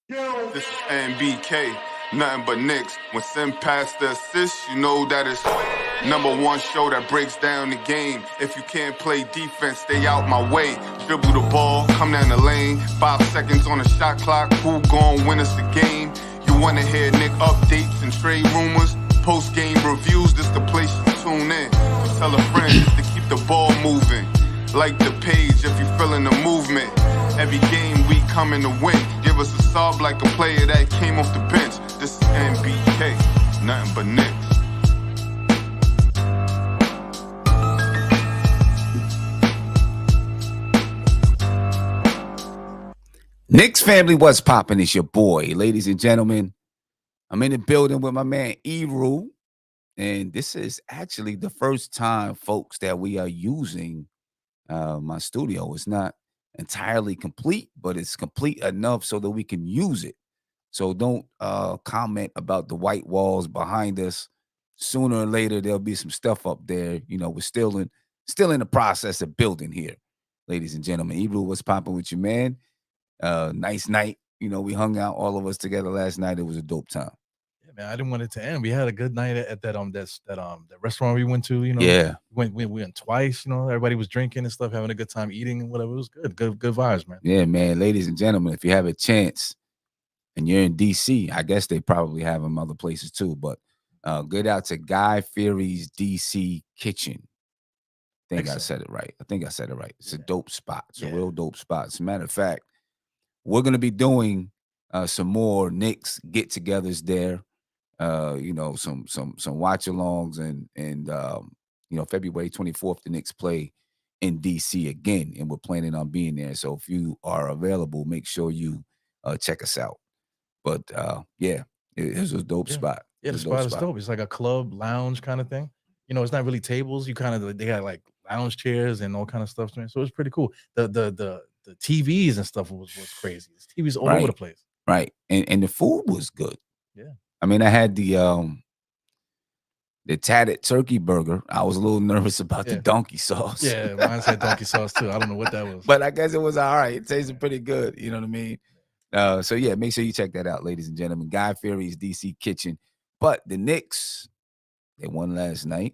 This is NBK, nothing but Knicks. When Sim passed the assist, you know that it's #1 show that breaks down the game. If you can't play defense, stay out my way. Dribble the ball, come down the lane. 5 seconds on the shot clock, who gon' win us the game? You wanna hear Nick updates and trade rumors? Post-game reviews, this the place to tune in. So tell a friend just to keep the ball moving. Like the page if you feeling the movement. Every game we coming to win. Give us a sub like a player that came off the bench. This is NBK, nothing but Knicks. Knicks family, what's poppin'? It's your boy, ladies and gentlemen. I'm in the building with my man Eru, and this is actually the first time, folks, that we are using my studio. It's not entirely complete, but it's complete enough so that we can use it. So don't comment about the white walls behind us. Sooner or later, there'll be some stuff up there. You know, we're still in the process of building here, ladies and gentlemen. Eru, what's popping with you, man? Nice night. You know, we hung out, all of us together last night. It was a dope time. Yeah, man, I didn't want it to end. We had a good night at that restaurant we went to. You know, Yeah. we went twice. You know, everybody was drinking and stuff, having a good time eating and whatever. It was good vibes, man. Yeah, man. Ladies and gentlemen, if you have a chance and you're in DC, I guess they probably have them other places too. But get out to Guy Fieri's DC Kitchen. I think I said it right. It's a dope spot. It's a real dope spot. As a matter of fact, we're gonna be doing some more Knicks get-togethers there. You know, some watch-alongs and you know, February 24th, the Knicks play in DC again, and we're planning on being there. So if you are available, make sure you check us out. But yeah, it was a dope spot. Yeah, the spot is dope. It's like a club lounge kind of thing. You know, it's not really tables. You kind of they got like lounge chairs and all kind of stuff. Man. So it's pretty cool. The TVs and stuff was crazy. There's TVs all over the place. Right. And the food was good. Yeah. I mean, I had the tatted turkey burger. I was a little nervous about the donkey sauce. Yeah, mine had donkey sauce too. I don't know what that was. But I guess it was all right. It tasted pretty good. You know what I mean? So yeah, make sure you check that out, ladies and gentlemen. Guy Fieri's DC Kitchen. But the Knicks, they won last night.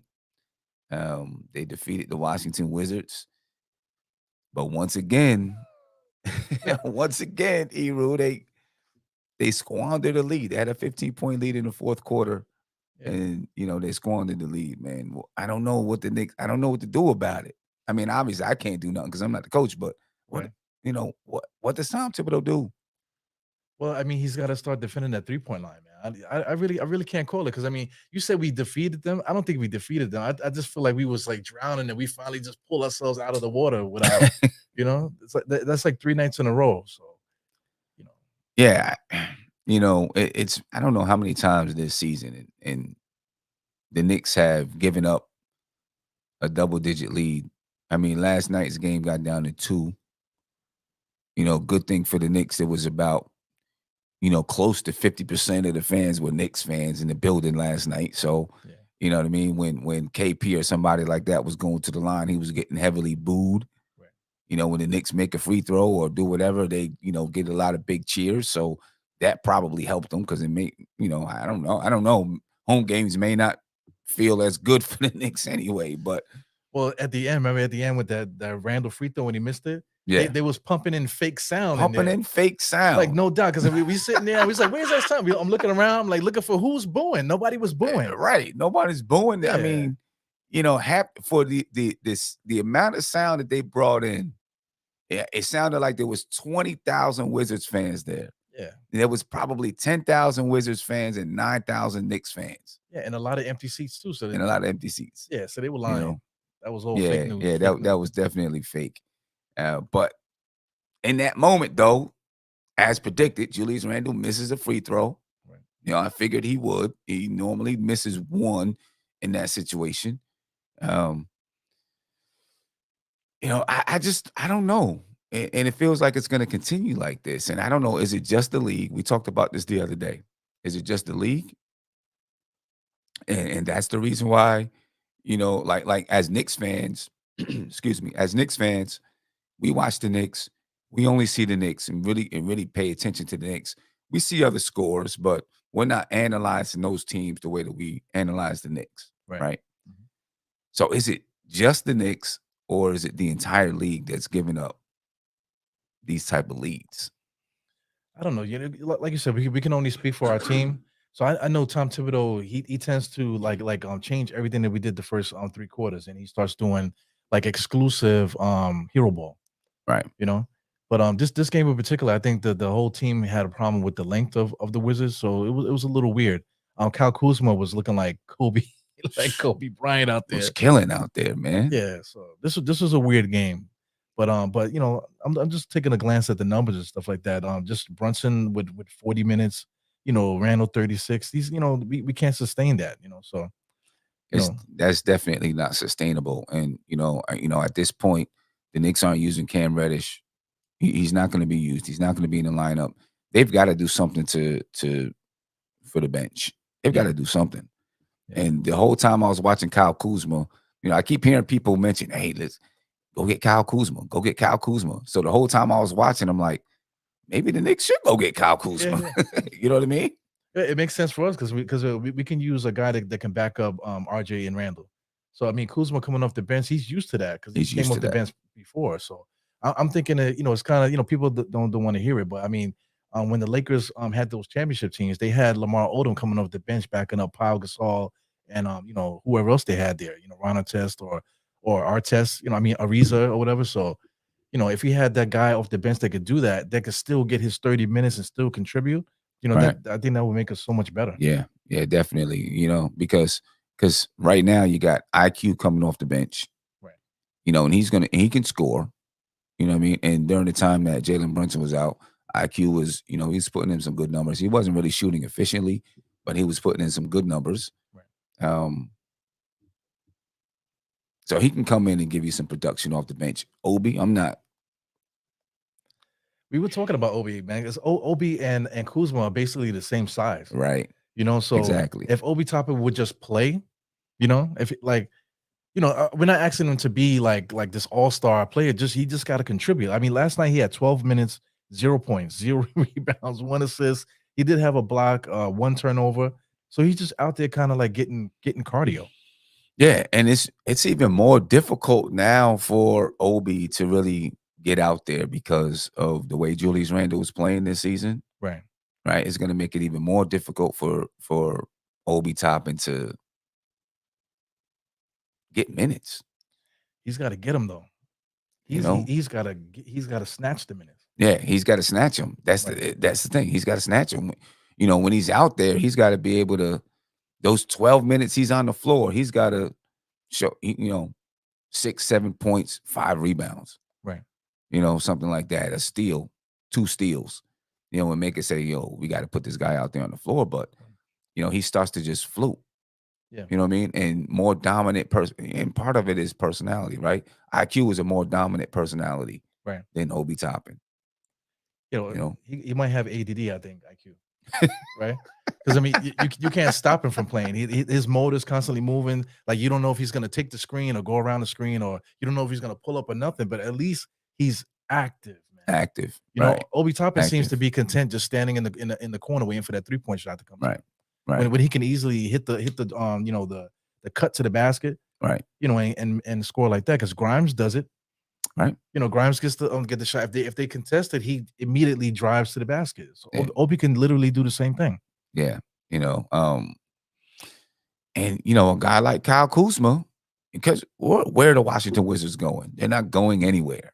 They defeated the Washington Wizards. But once again, Eru, they squandered the lead. They had a 15-point lead in the fourth quarter. Yeah. And, you know, they squandered the lead, man. Well, I don't know what to do about it. I mean, obviously, I can't do nothing because I'm not the coach, but what does Tom Thibodeau do? Well, I mean, he's got to start defending that 3-point line, man. I really can't call it because, I mean, you said we defeated them. I don't think we defeated them. I just feel like we was like drowning and we finally just pull ourselves out of the water without, you know, it's like that's like 3 nights in a row. So, you know. Yeah. You know, it's I don't know how many times this season and the Knicks have given up a double-digit lead. I mean, last night's game got down to 2. You know, good thing for the Knicks, it was about, you know, close to 50% of the fans were Knicks fans in the building last night. So, you know what I mean? When KP or somebody like that was going to the line, he was getting heavily booed. Right. You know, when the Knicks make a free throw or do whatever, they, you know, get a lot of big cheers. So that probably helped them because it made, you know, I don't know. Home games may not feel as good for the Knicks anyway, but. Well, at the end, remember at the end with that Randall free throw when he missed it? Yeah, they was pumping in fake sound. Like no doubt, because we sitting there, we was like, "Where's that sound?" I'm looking around, I'm like looking for who's booing. Nobody was booing. Right, nobody's booing. Yeah. I mean, you know, for the amount of sound that they brought in, it sounded like there was 20,000 Wizards fans there. Yeah, and there was probably 10,000 Wizards fans and 9,000 Knicks fans. Yeah, and a lot of empty seats too. So a lot of empty seats. Yeah, so they were lying. You know? That was all fake news. Yeah, that was definitely fake. But in that moment, though, as predicted, Julius Randle misses a free throw. Right. You know, I figured he would. He normally misses one in that situation. You know, I don't know. And it feels like it's going to continue like this. And I don't know, is it just the league? We talked about this the other day. Is it just the league? And that's the reason why, you know, like as Knicks fans, as Knicks fans, we watch the Knicks. We only see the Knicks and really pay attention to the Knicks we see other scores, but we're not analyzing those teams the way that we analyze the Knicks, Right. right? Mhm. So is it just the Knicks or is it the entire league that's giving up these type of leads? I don't know. You know, like you said, we can only speak for our team. So I know Tom Thibodeau. He tends to change everything that we did the first 3 quarters, and he starts doing like exclusive hero ball. Right. You know, but this game in particular, I think the whole team had a problem with the length of the Wizards, so it was a little weird. Kyle Kuzma was looking like Kobe, like Kobe Bryant out Was there. killing out there, man. Yeah, so this was a weird game, but I'm just taking a glance at the numbers and stuff like that. Just Brunson with 40 minutes, Randall 36. These, we can't sustain that, so you It's know, that's definitely not sustainable. And at this point, the Knicks aren't using Cam Reddish. He's not going to be used. He's not going to be in the lineup. They've got to do something to for the bench. They've got yeah, to do something. yeah, And the whole time I was watching Kyle Kuzma, I keep hearing people mention, "Hey, let's go get Kyle Kuzma. Go get Kyle Kuzma." So the whole time I was watching, I'm like, maybe the Knicks should go get Kyle yeah, Kuzma. yeah. You know what I mean? It makes sense for us because we can use a guy that can back up RJ and Randall. So I mean, Kuzma coming off the bench, he's used to that because he He's came used off to the that. bench before. So I'm thinking that it's kind of people don't want to hear it, but I mean, when the Lakers had those championship teams, they had Lamar Odom coming off the bench backing up Pau Gasol and whoever else they had there, Ron Artest or Artest, I mean Ariza or whatever. So if he had that guy off the bench that could do that, that could still get his 30 minutes and still contribute, Right. that I think that would make us so much better. Yeah. Yeah, definitely. Because right now you got IQ coming off the bench, Right. and he can score. You know what I mean? And during the time that Jalen Brunson was out, IQ was, he's putting in some good numbers. He wasn't really shooting efficiently, but he was putting in some good numbers. Right. Um, so he can come in and give you some production off the bench. Obi, I'm not We were talking about Obi, man, because Obi and Kuzma are basically the same size. right. So Exactly. if Obi Toppin would just play, if we're not asking him to be like this all-star player, he just got to contribute. I mean, last night he had 12 minutes, 0 points, 0 rebounds, 1 assist. He did have a block, 1 turnover. So he's just out there kind of like getting cardio. Yeah, and it's even more difficult now for Obi to really get out there because of the way Julius Randle was playing this season. Right. Right, it's going to make it even more difficult for Obi Toppin to get minutes. He's got to get him though. You know, He's got to snatch the minutes. yeah, he's got to snatch him. Right. That's the thing. He's got to snatch him. When he's out there, he's got to be able to. Those 12 minutes he's on the floor, he's got to show. 6, 7 points, 5 rebounds. Right. Something like that. A steal, 2 steals. And make it say, yo, we got to put this guy out there on the floor. But he starts to just float. Yeah. You know what I mean? And more dominant person. And part of it is personality, right? IQ is a more dominant personality Right. than Obi Toppin. You know? He might have ADD, I think, IQ. Right? Because I mean, you can't stop him from playing. His mode is constantly moving. Like you don't know if he's going to take the screen or go around the screen, or you don't know if he's going to pull up or nothing. But at least he's active, man. Active. Right. Obi Toppin seems to Active. be content just standing in the corner waiting for that 3-point shot to come in. Right. Right. When he can easily hit the the cut to the basket, Right. and score like that, because Grimes does it. Right. Grimes gets to get the shot. If they contest it, he immediately drives to the basket. So Yeah. Obi can literally do the same thing. Yeah. And a guy like Kyle Kuzma, because where are the Washington Wizards going? They're not going anywhere.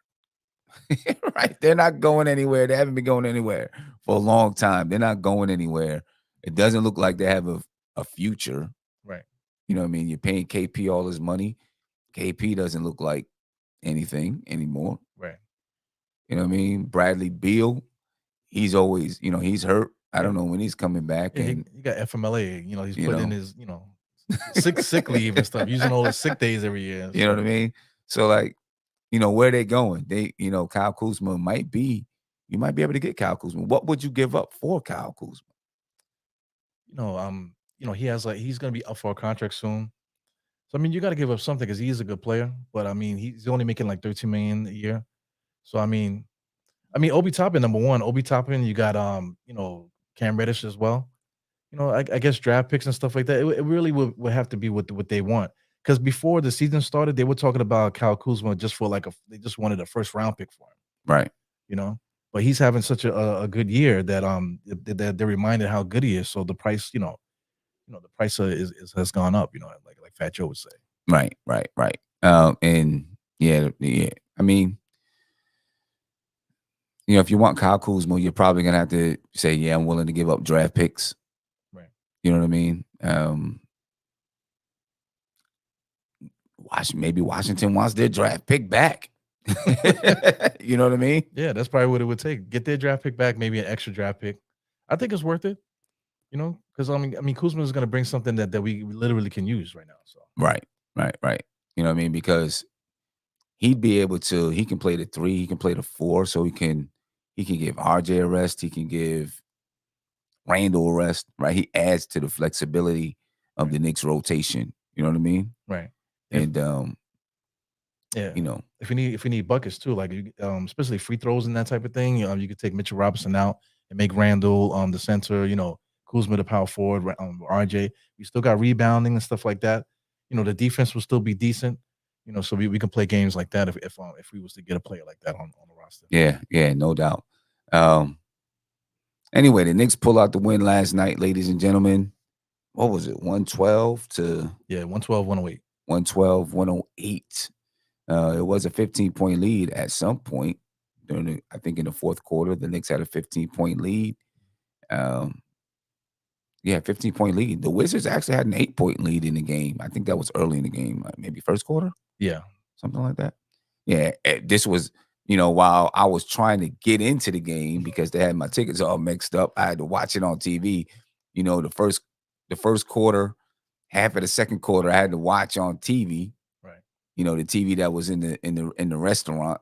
Right? They're not going anywhere. They haven't been going anywhere for a long time. They're not going anywhere. It doesn't look like they have a future. Right. You know what I mean? You're paying KP all his money. KP doesn't look like anything anymore. Right. You know what I mean? Bradley Beal, he's always, he's hurt. I don't know when he's coming back. Yeah, And he got FMLA. He's You putting in know. his sick leave and stuff, using all his sick days every year. you know what I mean? So where they going? Kyle Kuzma you might be able to get Kyle Kuzma. What would you give up for Kyle Kuzma? He's gonna be up for a contract soon. So I mean, you got to give up something because he is a good player. But I mean, he's only making like 13 million a year. So I mean, Obi Toppin, number one. Obi Toppin, you got Cam Reddish as well. I guess draft picks and stuff like that. It really would have to be what they want. Because before the season started, they were talking about Kyle Kuzma just for they just wanted a first round pick for him. Right. You know, but he's having such a good year that they're reminded how good he is. So the price, the price has gone up. Like Fat Joe would say. Right. Right. Right. And yeah. I mean, if you want Kyle Kuzma, you're probably gonna have to say, yeah, I'm willing to give up draft picks. Right. You know what I mean? Maybe Washington wants their draft pick back. You know what I mean? Yeah, that's probably what it would take. Get their draft pick back, maybe an extra draft pick. I think it's worth it. Because I mean, Kuzma is going to bring something that we literally can use right now. So Right. You know what I mean? Because he can play the 3, he can play the 4, so he can give RJ a rest, he can give Randall a rest, right? He adds to the flexibility of the Knicks rotation. You know what I mean? right, And yeah. you know, If we need buckets too, like especially free throws and that type of thing, you could take Mitchell Robinson out and make Randall the center. Kuzma the power forward, RJ. We still got rebounding and stuff like that. The defense will still be decent. So we can play games like that if we was to get a player like that on the roster. yeah, no doubt. Anyway, the Knicks pull out the win last night, ladies and gentlemen. What was it? 112 to 112, 108. 112, 108. It was a 15-point lead at some point I think in the fourth quarter. The Knicks had a 15-point lead. 15-point lead. The Wizards actually had an 8-point lead in the game. I think that was early in the game, maybe first quarter. Yeah, something like that. Yeah, this was, while I was trying to get into the game because they had my tickets all mixed up. I had to watch it on TV. The first quarter, half of the second quarter, I had to watch on TV. right. The TV that was in the restaurant.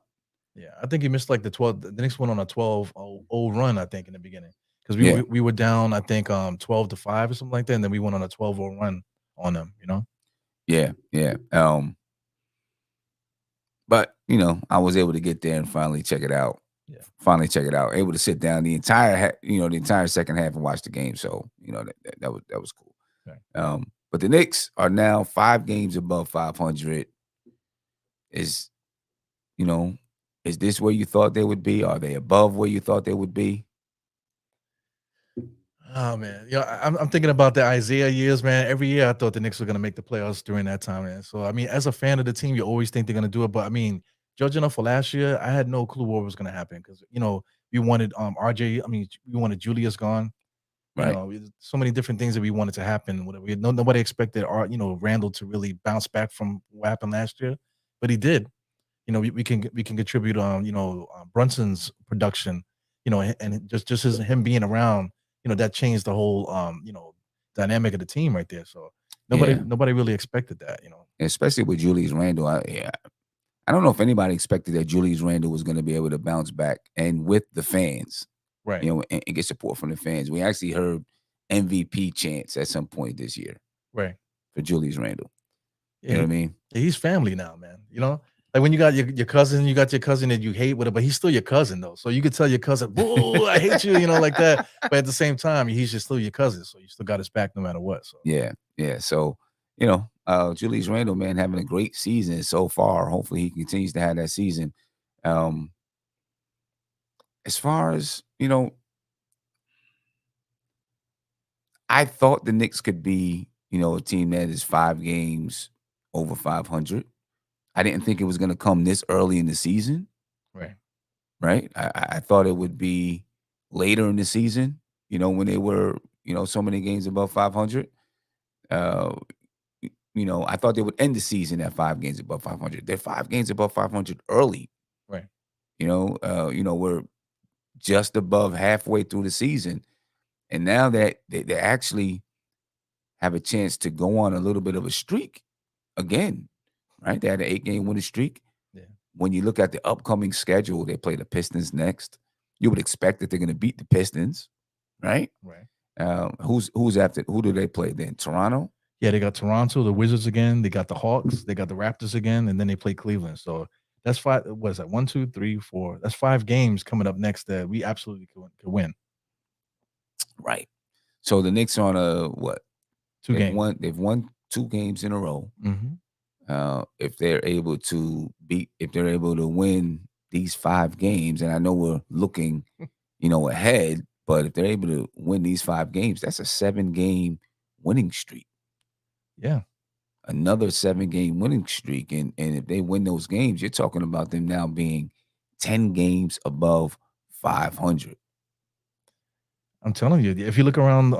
Yeah, I think he missed like the 12. The Knicks went on a 12-0 run, I think, in the beginning because we were down, I think, 12-5 or something like that, and then we went on a 12-0 run on them. Yeah. But I was able to get there and finally check it out. Yeah. Finally check it out. Able to sit down the entire second half and watch the game. So that was cool. Right. But the Knicks are now 5 games above 500. Is this where you thought they would be? Are they above where you thought they would be? Oh man, I'm thinking about the Isaiah years, man. Every year I thought the Knicks were gonna make the playoffs during that time, man. So I mean, as a fan of the team, you always think they're gonna do it. But I mean, judging up for last year, I had no clue what was gonna happen because we wanted RJ. I mean, we wanted Julius gone. Right. So many different things that we wanted to happen. Nobody expected Randall to really bounce back from what happened last year, but he did. We can contribute on Brunson's production, and just as him being around, that changed the whole dynamic of the team right there. So nobody really expected that, especially with Julius Randle. I don't know if anybody expected that Julius Randle was going to be able to bounce back and with the fans, right? And get support from the fans. We actually heard MVP chants at some point this year, right, for Julius Randle. Yeah, you know what I mean? He's family now, man. Like when you got your cousin, that you hate with it, but he's still your cousin though. So you could tell your cousin, "Whoa, I hate you," like that. But at the same time, he's just still your cousin, so you still got his back no matter what. So yeah. So Julius Randle, man, having a great season so far. Hopefully, he continues to have that season. As far as I thought the Knicks could be a team that is 5 games over 500. I didn't think it was going to come this early in the season. Right. I thought it would be later in the season, when they were, so many games above 500. I thought they would end the season at 5 games above 500. They're 5 games above 500 early. Right. We're just above halfway through the season. And now that they actually have a chance to go on a little bit of a streak again, right? They had an 8-game winning streak. Yeah. When you look at the upcoming schedule, they play the Pistons next. You would expect that they're going to beat the Pistons, right? Right. Who's after? Who do they play then? Toronto? Yeah, they got Toronto, the Wizards again. They got the Hawks. They got the Raptors again, and then they play Cleveland. So that's 5. What is that? 1, 2, 3, 4. That's 5 games coming up next that we absolutely could win. Right. So the Knicks are on a what? 2 games. They've won 2 games in a row. Mhm. If they're able to win these 5 games, and I know we're looking, ahead, but if they're able to win these 5 games, that's a 7-game winning streak. Yeah. Another 7-game winning streak, and if they win those games, you're talking about them now being 10 games above 500. I'm telling you, if you look around,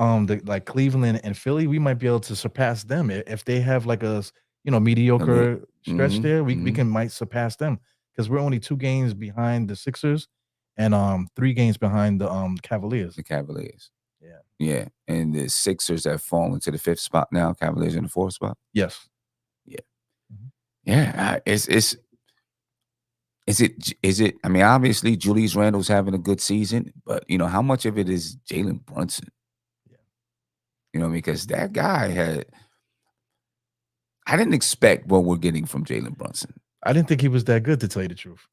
like Cleveland and Philly, we might be able to surpass them if they have like A little, mediocre stretch mhm, there. We mhm, can might surpass them because we're only 2 games behind the Sixers and 3 games behind the Cavaliers. the Cavaliers. Yeah. Yeah, and the Sixers have fallen to the 5th spot now. Cavaliers in the 4th spot. Yes. Yeah, Mhm. yeah. Is it? I mean, obviously Julius Randle's having a good season, but how much of it is Jalen Brunson? Yeah. Because that guy had. I didn't expect what we're getting from Jalen Brunson. I didn't think he was that good to tell you the truth.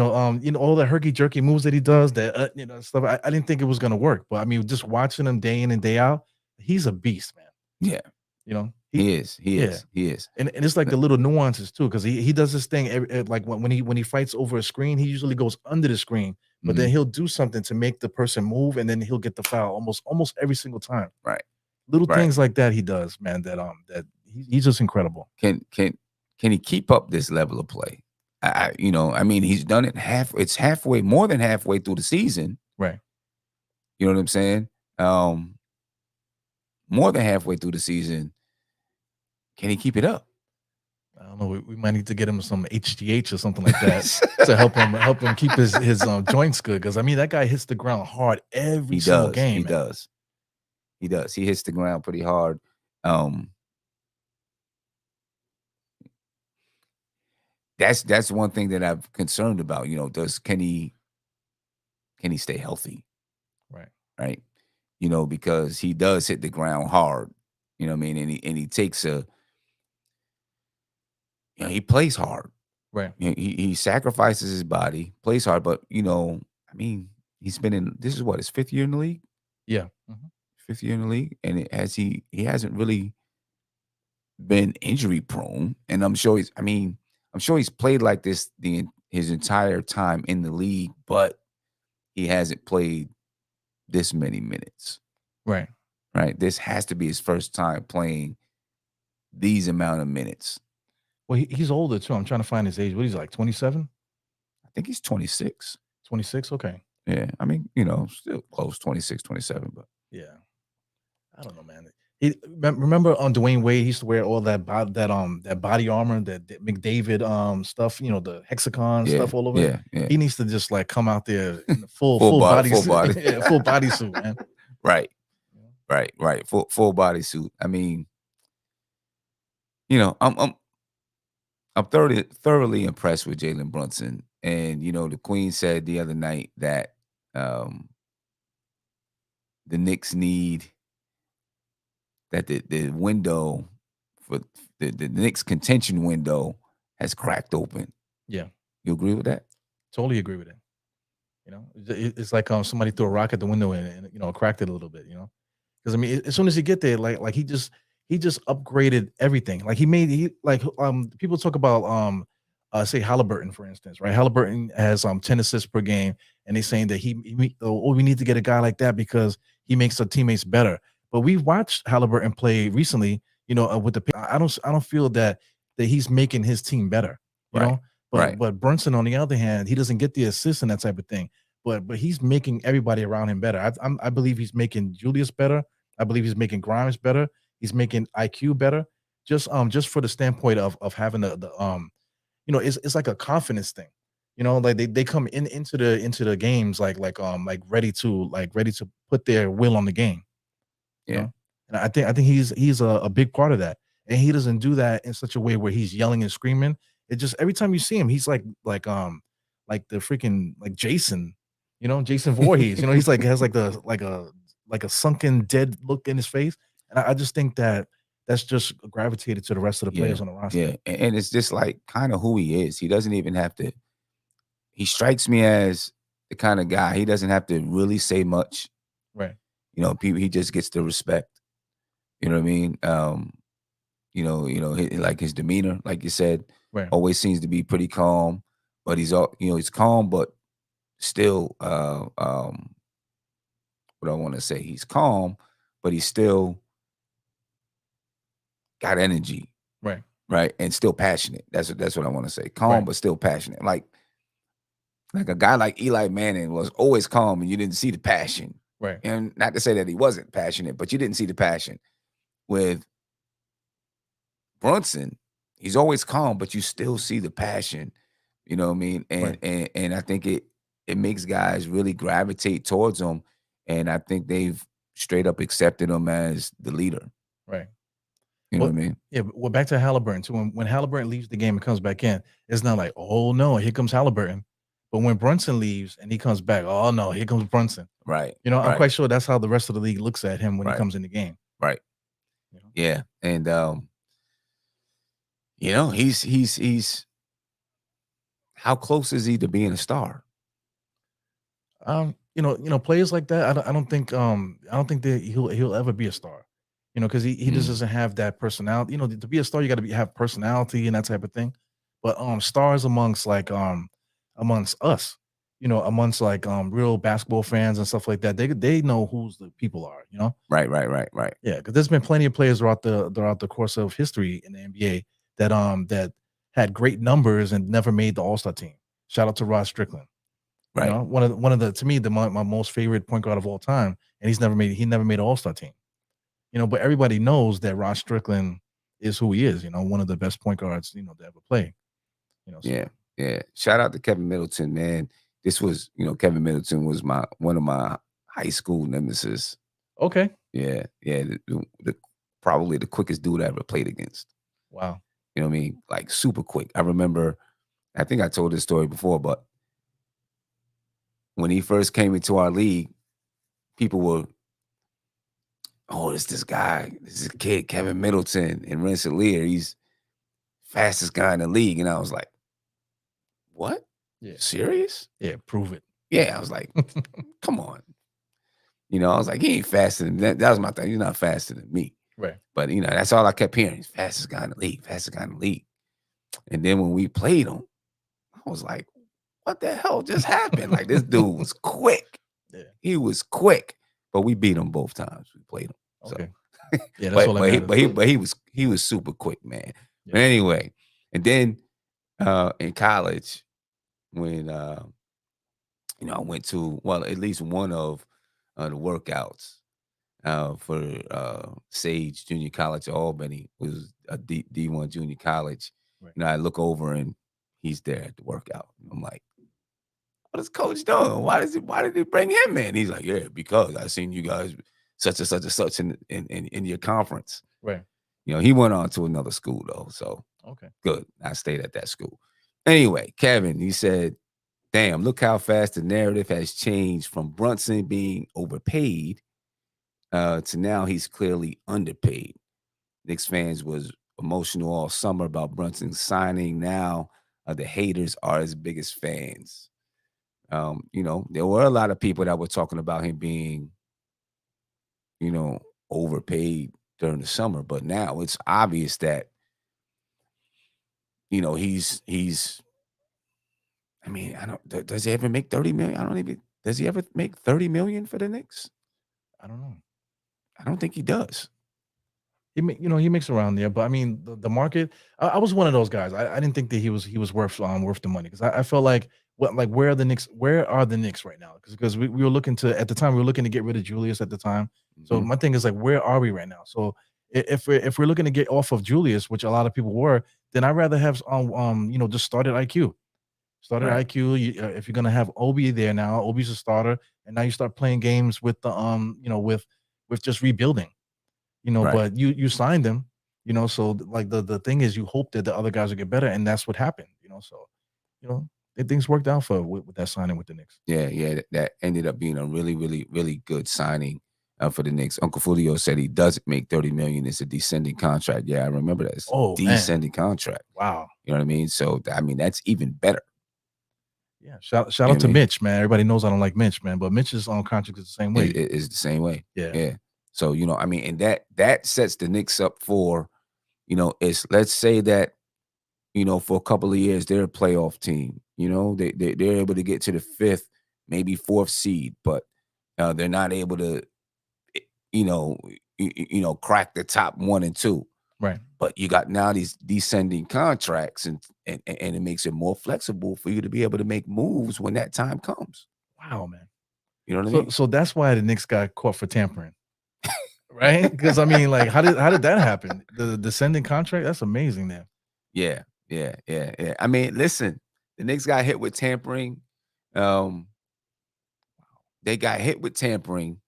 All the herky jerky moves that he does, that stuff. I didn't think it was gonna work, but I mean, just watching him day in and day out, he's a beast, man. Yeah, He he is. He yeah. is. He is. And it's like the little nuances too, because he does this thing like when he fights over a screen, he usually goes under the screen, but then Mhm. he'll do something to make the person move, and then he'll get the foul almost every single time. Right. Little Right. things like that he does, man. That he's just incredible. Can he keep up this level of play? I mean, he's done it it's halfway, more than halfway through the season. Right. You know what I'm saying? More than halfway through the season. Can he keep it up? I don't know. We might need to get him some HGH or something like that to help him keep his joints good. Because I mean, that guy hits the ground hard every He single does. game, He man. does. He does. He hits the ground pretty hard. That's one thing that I'm concerned about. Can he stay healthy? Right. Right. Because he does hit the ground hard. You know what I mean? And he takes he plays hard. Right. He sacrifices his body, plays hard, but I mean, he's been in, this is what, his 5th year in the league? Yeah. Mhm. 5th year in the league. And he hasn't really been injury prone. And I'm sure he's played like this his entire time in the league, but he hasn't played this many minutes. Right. Right. This has to be his first time playing these amount of minutes. Well, he's older too. I'm trying to find his age. What is he, like 27? I think he's 26. 26? Okay. Yeah. I mean, still close, 26, 27, but Yeah. I don't know, man. Remember on Dwayne Wade, he used to wear all that that body armor, that McDavid stuff, the hexagon yeah, stuff all over it. yeah, yeah. He needs to just like come out there in the full Full body full suit. body. Yeah, full body suit, man. Right. Right. Full body suit. I mean, I'm thoroughly impressed with Jalen Brunson. And the Queen said the other night that the Knicks need that the window for the Knicks contention window has cracked open. Yeah. You agree with that? Totally agree with it. It's like somebody threw a rock at the window and cracked it a little bit, because I mean, as soon as you get there, like he just upgraded everything. Like people talk about say Halliburton, for instance, right? Halliburton has 10 assists per game, and they're saying that we need to get a guy like that because he makes our teammates better. But we've watched Halliburton play recently, with I don't feel that he's making his team better, you Right. know. But Brunson, on the other hand, he doesn't get the assists and that type of thing. But he's making everybody around him better. I believe he's making Julius better. I believe he's making Grimes better. He's making IQ better. Just for the standpoint of having it's like a confidence thing. Like they come into the games like ready to put their will on the game. Yeah. And I think he's a big part of that. And he doesn't do that in such a way where he's yelling and screaming. It just every time you see him, he's like the freaking like Jason, Jason Voorhees. He's like has like a sunken dead look in his face. And I just think that's just gravitated to the rest of the players on the roster. Yeah. And it's just like kind of who he is. He doesn't even have to. He strikes me as the kind of guy, he doesn't have to really say much. Right. people, he just gets the respect. You know what I mean? Like his demeanor, like you said, Right. always seems to be pretty calm. But he's calm, but still, what I want to say, he's calm, but he's still got energy, Right. right? And still passionate. That's what I want to say. Calm, Right. but still passionate. Like a guy like Eli Manning was always calm, and you didn't see the passion. Right. And not to say that he wasn't passionate, but you didn't see the passion. With Brunson, he's always calm, but you still see the passion. You know what I mean? And Right. and I think it makes guys really gravitate towards him. And I think they've straight up accepted him as the leader. Right. You know Well, what I mean? yeah. Well, back to Halliburton. So when Halliburton leaves the game and comes back in, it's not like, oh no, here comes Halliburton. But when Brunson leaves and he comes back, oh no, here comes Brunson. Right. I'm Right. quite sure that's how the rest of the league looks at him when he Right. comes in the game. Right. You know? Yeah. And he's how close is he to being a star? Players like that, I don't think that he'll ever be a star. Because he just Mm. doesn't have that personality. To be a star, you got to have personality and that type of thing. But stars amongst us, amongst like real basketball fans and stuff like that, they know who's the people are. Right. Right. Yeah, because there's been plenty of players throughout the course of history in the NBA that had great numbers and never made the All-Star team. Shout out to Rod Strickland. Right. One of the to me my most favorite point guard of all time, and he never made an All-Star team. But everybody knows that Rod Strickland is who he is. One of the best point guards to ever play. So, Yeah. Yeah. Shout out to Kevin Middleton, man. This was, Kevin Middleton was one of my high school nemesis. Okay. Yeah. Yeah. Probably the quickest dude I ever played against. Wow. You know what I mean? Like super quick. I remember, I think I told this story before, but when he first came into our league, people were, oh, it's this guy, this is a kid, Kevin Middleton in Rensselaer. He's fastest guy in the league. And I was like, what? Yeah. Serious? Yeah. Prove it. Yeah. I was like, come on. I was like, he ain't faster than that. That was my thing. He's not faster than me. Right. But, that's all I kept hearing. He's fastest guy in the league, fastest guy in the league. And then when we played him, I was like, what the hell just happened? Like, this dude was quick. Yeah. He was quick. But we beat him both times we played him. Okay. So. Yeah, that's all that matters. But he was super quick, man. Yeah. But anyway, and then in college, when I went to at least one of the workouts for Sage Junior College at Albany, was a D1 junior college. Right. I look over and he's there at the workout. I'm like, what is coach doing? Why did they bring him in? He's like, yeah, because I seen you guys such and such and such in your conference. Right. He went on to another school though. So Okay. good. I stayed at that school. Anyway, Kevin, he said, damn, look how fast the narrative has changed from Brunson being overpaid to now he's clearly underpaid. Knicks fans was emotional all summer about Brunson signing. Now the haters are his biggest fans. There were a lot of people that were talking about him being, overpaid during the summer, but now it's obvious that, he's. I mean, I don't. Does he ever make 30 million? I don't even. Does he ever make 30 million for the Knicks? I don't know. I don't think he does. He makes around there, but I mean the market. I was one of those guys. I didn't think that he was worth the money, because I felt like where are the Knicks? Where are the Knicks right now? Because we were looking to, at the time, we were looking to get rid of Julius at the time. So my thing is like, where are we right now? So if we're looking to get off of Julius, which a lot of people were, then I'd rather have just started IQ. Started Right. IQ. If you're gonna have Obi there now, Obi's a starter, and now you start playing games with the with just rebuilding. Right. But you signed him, so like the thing is, you hope that the other guys will get better, and that's what happened. So things worked out with that signing with the Knicks. Yeah, that ended up being a really, really, really good signing for the Knicks. Uncle Fulio said he doesn't make 30 million. It's a descending contract. Yeah, I remember that. It's Oh, man. descending contract. Wow. You know what I mean? So I mean, that's even better. Yeah, shout You know out what to I mean? Mitch, man. Everybody knows I don't like Mitch, man, but Mitch's on contract is the same way. It's the same way. Yeah, Yeah. So, I mean, and that sets the Knicks up for, it's let's say that, for a couple of years they're a playoff team. They're able to get to the fifth, maybe fourth seed, but they're not able to, eh, you know, crack the top one and two. right. But you got now these descending contracts, and it makes it more flexible for you to be able to make moves when that time comes. Wow, man. You know what I So mean? so that's why the Knicks got caught for tampering, right? Because I mean, like, how did that happen? The descending contract? That's amazing, man. Yeah, yeah. I mean, listen, the Knicks got hit with tampering. Um, they got hit with tampering,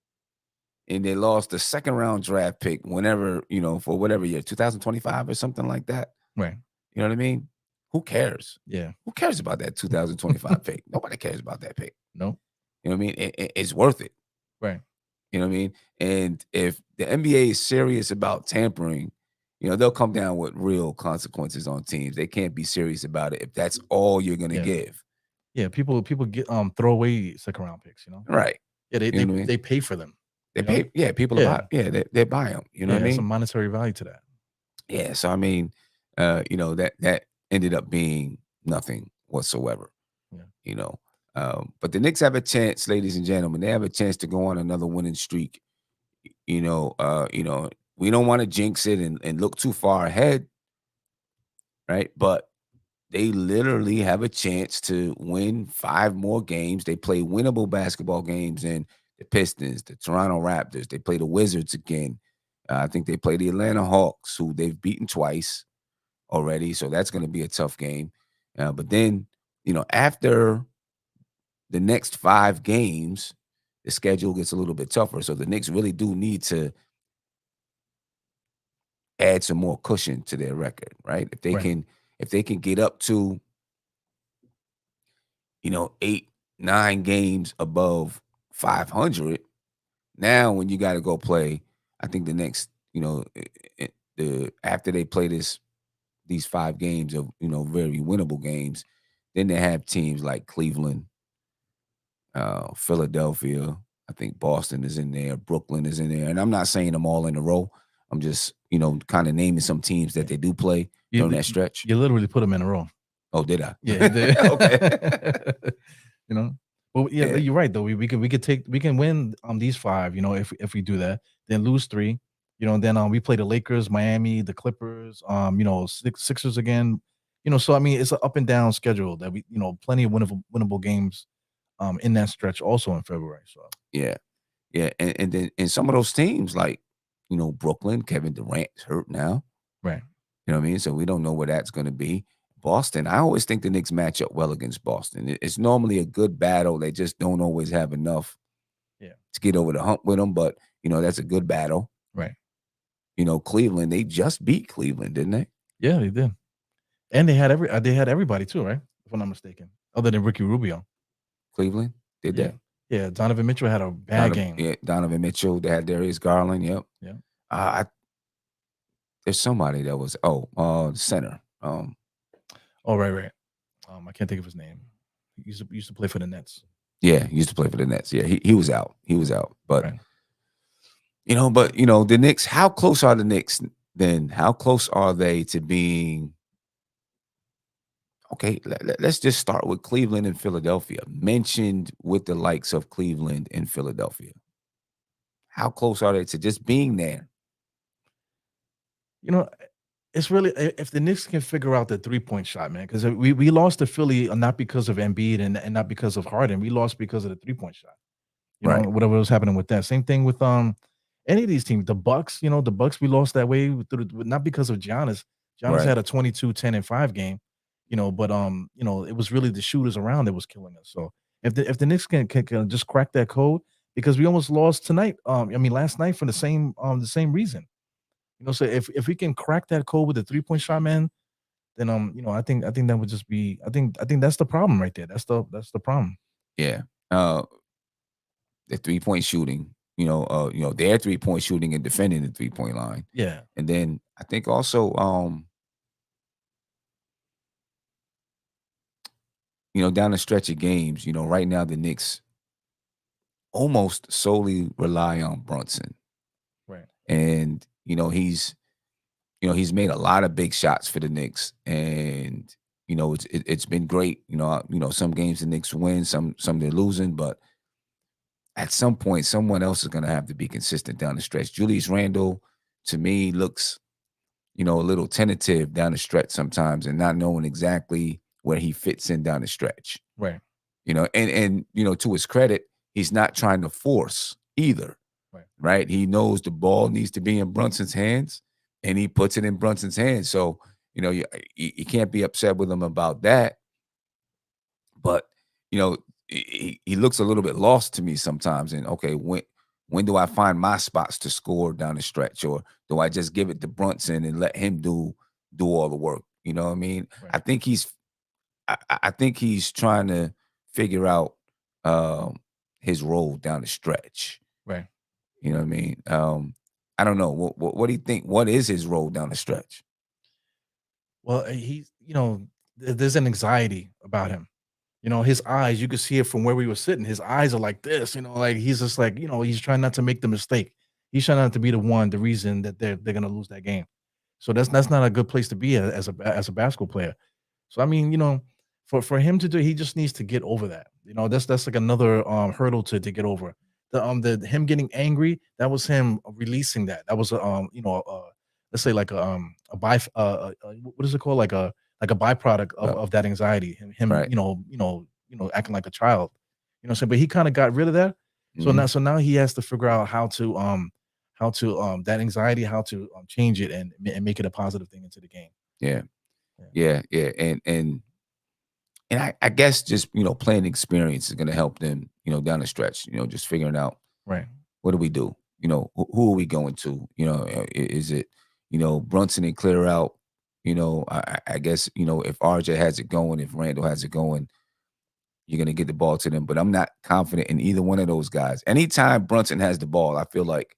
and they lost the second round draft pick whenever, for whatever year, 2025 or something like that. Right. You know what I mean? Who cares? Yeah. Who cares about that 2025 pick? Nobody cares about that pick. No. You know what I mean? It's worth it. Right. You know what I mean? And if the NBA is serious about tampering, they'll come down with real consequences on teams. They can't be serious about it if that's all you're gonna Yeah. give. Yeah. People get throw away second round picks, you know? Right. Yeah, they You they know what I mean? they pay for them, They you know? pay, yeah, people are Yeah. buy, yeah, they buy them. You know what I Yeah, some mean? monetary value to that. Yeah. So I mean, that ended up being nothing whatsoever. Yeah. You know. But the Knicks have a chance, ladies and gentlemen. They have a chance to go on another winning streak. We don't want to jinx it and look too far ahead, right? But they literally have a chance to win 5 more games. They play winnable basketball games in the Pistons, the Toronto Raptors. They play the Wizards again. I think they play the Atlanta Hawks, who they've beaten twice already. So that's going to be a tough game. But then, after the next 5 games, the schedule gets a little bit tougher. So the Knicks really do need to add some more cushion to their record, right? Right. If they can get up to, 8, 9 games above 500, now when you got to go play, I think the next, after they play these 5 games of, very winnable games, then they have teams like Cleveland, Philadelphia. I think Boston is in there, Brooklyn is in there, and I'm not saying them all in a row. I'm just, kind of naming some teams that Yeah. they do play You during li that stretch. you literally put them in a row. Oh, did I? Yeah, you did. Okay. You know? Well, yeah, Yeah. you're right though. We can win these 5, if we do that, then lose 3, and then we play the Lakers, Miami, the Clippers, Sixers again. So I mean it's an up and down schedule that we, plenty of winnable games in that stretch also in February. So Yeah. Yeah. And then and some of those teams like, Brooklyn, Kevin Durant's hurt now. right. You know what I mean? So we don't know where that's going to be. Boston, I always think the Knicks match up well against Boston. It's normally a good battle. They just don't always have enough Yeah. to get over the hump with them, but that's a good battle. Right. Cleveland, they just beat Cleveland, didn't they? Yeah, they did. And they had everybody too, right? If I'm not mistaken. Other than Ricky Rubio. Cleveland did Yeah. that. Yeah, Donovan Mitchell had a bad game. Yeah, Donovan Mitchell. They had Darius Garland. Yep. Yeah. There's somebody that was the center. Oh, right. I can't think of his name. He used to play for the Nets. Yeah, he used to play for the Nets. Yeah, he was out. He was out. But Right. the Knicks. How close are the Knicks then? How close are they to being? Okay, let's just start with Cleveland and Philadelphia. Mentioned with the likes of Cleveland and Philadelphia. How close are they to just being there? It's really if the Knicks can figure out the 3-point shot, man, because we lost to Philly not because of Embiid and not because of Harden. We lost because of the 3-point shot. Right. Whatever was happening with that. Same thing with any of these teams. The Bucks, the Bucks, we lost that way not because of Giannis. Giannis Right. had a 22, 10, and 5 game, but it was really the shooters around that was killing us. So if the Knicks can just crack that code, because we almost lost tonight. Last night for the same reason. So if we can crack that code with the 3-point shot, man, then I think that would just be I think that's the problem right there. That's the problem. Yeah. The 3-point shooting, their 3-point shooting and defending the 3-point line. Yeah. And then I think also down the stretch of games, right now the Knicks almost solely rely on Brunson. Right. And, he's made a lot of big shots for the Knicks. And, it's been great. Some games the Knicks win, some they're losing, but at some point, someone else is gonna have to be consistent down the stretch. Julius Randle, to me, looks, a little tentative down the stretch sometimes and not knowing exactly where he fits in down the stretch. Right. And to his credit, he's not trying to force either. Right. Right. He knows the ball needs to be in Brunson's hands and he puts it in Brunson's hands. So, you can't be upset with him about that. But, he looks a little bit lost to me sometimes. And okay, when do I find my spots to score down the stretch? Or do I just give it to Brunson and let him do all the work? You know what I mean? Right. I think he's trying to figure out his role down the stretch. Right. You know what I mean? I don't know. What do you think? What is his role down the stretch? Well, he's, there's an anxiety about him. His eyes, you could see it from where we were sitting. His eyes are like this, like he's just like, he's trying not to make the mistake. He's trying not to be the reason that they're gonna lose that game. So that's not a good place to be as a basketball player. So I mean, for him to do, he just needs to get over that. That's like another hurdle to get over. The him getting angry, that was him releasing that. That was let's say like what is it called? Like a byproduct of that anxiety. Him, Right. acting like a child. What I'm saying? But he kind of got rid of that. So Mhm. now he has to figure out how to that anxiety, how to change it and make it a positive thing into the game. Yeah. Yeah. Yeah. And I guess just playing experience is going to help them down the stretch. Just figuring out Right. what do we do. Who are we going to? Is it Brunson and clear out? I guess if RJ has it going, if Randall has it going, you're going to get the ball to them. But I'm not confident in either one of those guys. Anytime Brunson has the ball, I feel like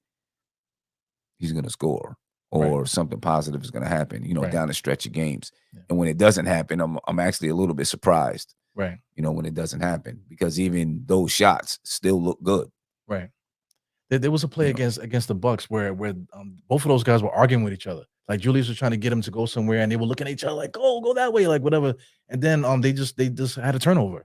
he's going to score or something positive is going to happen. Right. Down the stretch of games. Yeah. And when it doesn't happen, I'm actually a little bit surprised. Right. When it doesn't happen, because even those shots still look good. Right. There was a play You know. against the Bucks where both of those guys were arguing with each other. Like Julius was trying to get him to go somewhere, and they were looking at each other like, go that way, like whatever. And then they just had a turnover.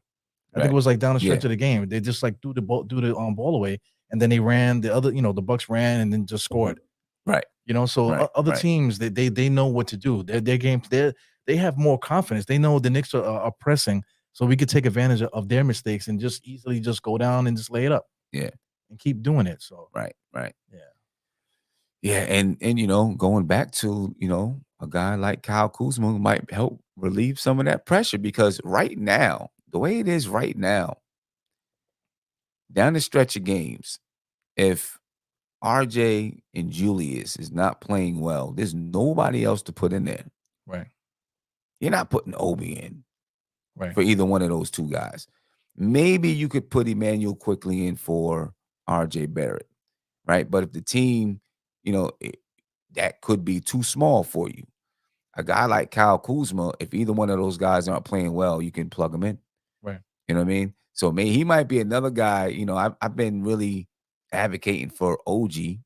I think it was like down the stretch of the game. They just like threw the ball away, and then they ran the other. The Bucks ran and then just scored. Right. So other teams they know what to do. Their game they have more confidence. They know the Knicks are pressing, so we could take advantage of their mistakes and just easily just go down and just lay it up. Yeah. And keep doing it. So Right. yeah. Yeah, and going back to, a guy like Kyle Kuzma who might help relieve some of that pressure because right now, the way it is right now, down the stretch of games, if RJ and Julius is not playing well, there's nobody else to put in there. Right. You're not putting Obi in Right. for either one of those two guys. Maybe you could put Emmanuel quickly in for RJ Barrett, right? But if the team, that could be too small for you. A guy like Kyle Kuzma, if either one of those guys aren't playing well, you can plug him in. Right. You know what I mean? So he might be another guy. I've been really advocating for OG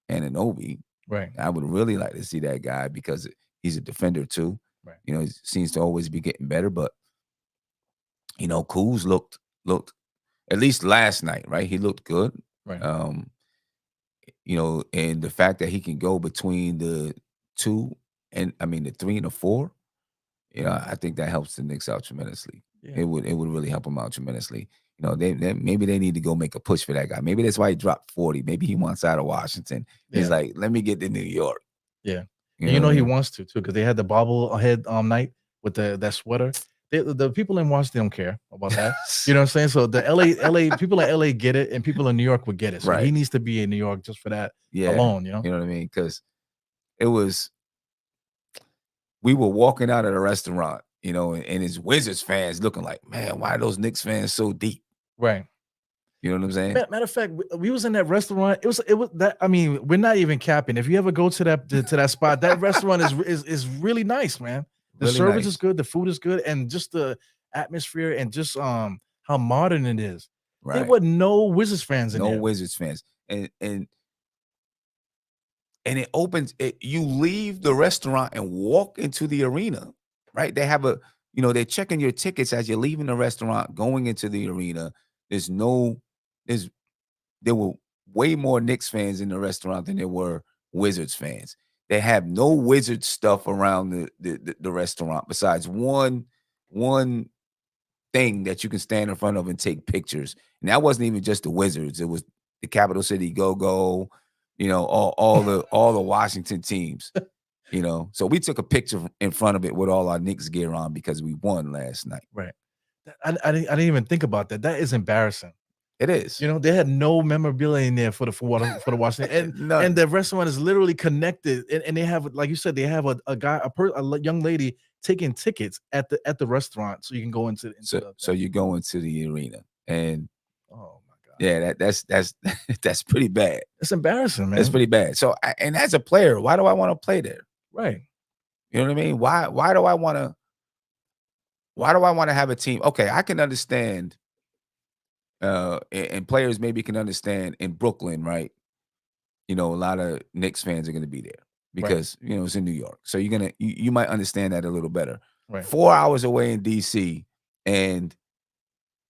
and Anunoby. Right. I would really like to see that guy because he's a defender too. Right. He seems to always be getting better. But Kuz looked at least last night, right? He looked good. Right. And the fact that he can go between the two and the 3 and the 4, I think that helps the Knicks out tremendously. Yeah. It would really help them out tremendously. They maybe they need to go make a push for that guy. Maybe that's why he dropped 40. Maybe he wants out of Washington. He's like, let me get to New York. Yeah. You And know what I he mean? wants to too, because they had the bobblehead night with that sweater. The people in Washington don't care about that. You know what I'm saying? So the LA people in LA get it, and people in New York would get it. So he Right. needs to be in New York just for that Yeah. alone. You know what I mean? Because we were walking out of the restaurant, and his Wizards fans looking like, man, why are those Knicks fans so deep? Right. You know what I'm saying? Matter of fact, we was in that restaurant. It was that. I mean, we're not even capping. If you ever go to that spot, that restaurant is really nice, man. The Really service nice. is good, the food is good, and just the atmosphere and just how modern it is. There Right. were no Wizards fans in No there. Wizards fans. And it opens it, you leave the restaurant and walk into the arena, right? They have a, they're checking your tickets as you're leaving the restaurant, going into the arena. There's no, there's there were way more Knicks fans in the restaurant than there were Wizards fans. They have no Wizards stuff around the restaurant besides one thing that you can stand in front of and take pictures. And that wasn't even just the Wizards. It was the Capital City Go-Go, all the Washington teams. So we took a picture in front of it with all our Knicks gear on because we won last night. Right. I didn't even think about that. That is embarrassing. It is. They had no memorabilia in there for the Washington, and the restaurant is literally connected, and they have, like you said, they have a young lady taking tickets at the restaurant, so you can go into so you go into the arena, and oh my god, yeah, that's that's pretty bad. It's embarrassing, man. It's pretty bad. So, and as a player, why do I want to play there? Right. You know what I mean? Why do I want to have a team? Okay, I can understand. And players maybe can understand in Brooklyn, right? A lot of Knicks fans are going to be there because it's in New York, so you might understand that a little better. Right. 4 hours away in DC, and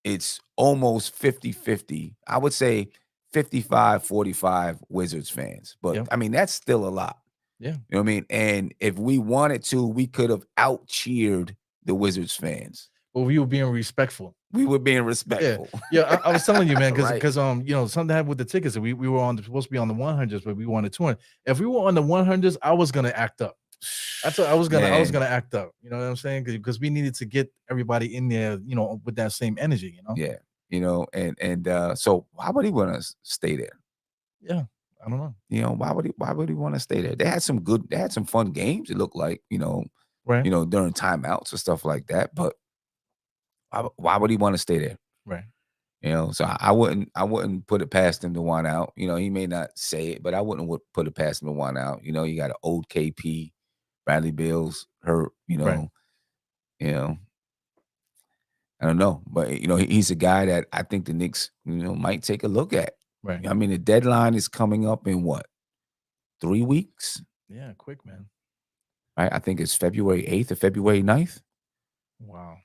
it's almost 50-50. I would say 55-45 Wizards fans, but Yep. I mean that's still a lot. Yeah. You know what I mean? And if we wanted to, we could have out cheered the Wizards fans. But we were being respectful. We were being respectful. Yeah. I was telling you, man, because Right. something happened with the tickets. We were supposed to be on the 100s, but we wanted 200. If we were on the 100s, I was gonna act up. That's what I was gonna act up. You know what I'm saying? Because we needed to get everybody in there, with that same energy. Yeah. So why would he want to stay there? Yeah. I don't know. Why would he want to stay there? They had some fun games, it looked like, Right. During timeouts or stuff like that. But why would he want to stay there? Right. So I wouldn't put it past him to want out. He may not say it, but I wouldn't put it past him to want out. You got an old KP, Bradley Beal's hurt, Right. I don't know, but he's a guy that I think the Knicks, might take a look at. Right. I mean, the deadline is coming up in what, 3 weeks? Yeah, quick, man. Right? I think it's February 8th or February 9th. Wow.